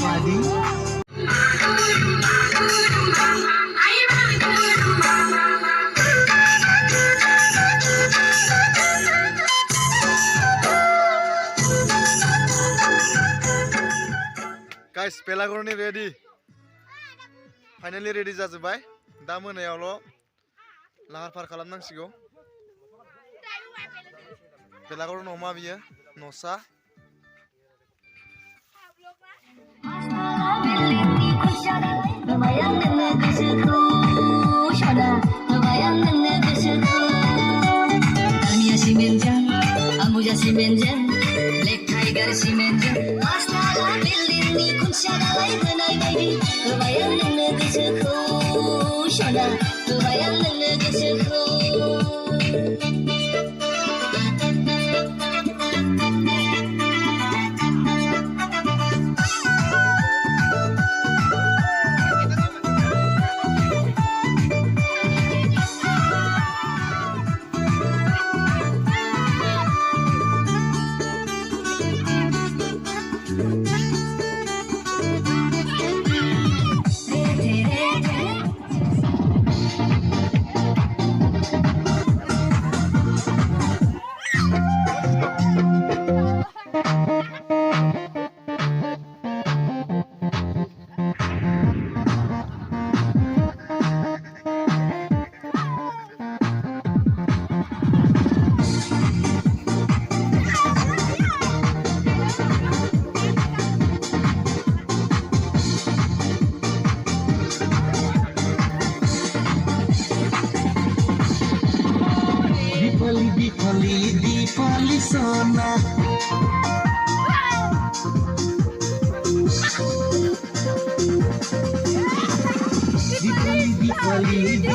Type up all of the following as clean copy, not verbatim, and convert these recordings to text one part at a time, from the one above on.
Padi. Guys, Pelagorni ready. Finally ready जाजोब्बाय. दा मोनायावल' लाहार फाहार खालामनांसिगौ. Pelagor न'मा बियो न'सा. Black Tiger Simenjang Astana building ni kunci dalai menai baby kebayang nengne gosoku Shona kebayang nengne gosoku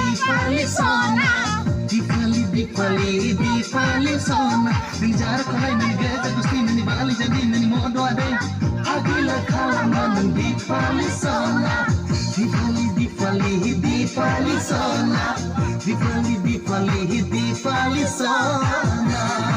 Dipali sona Dipali sona Ningjar kolai ninggaja gusti nani bali jadi nani modo ade Agila kalangan Dipali sona Dipali sona Dipali sona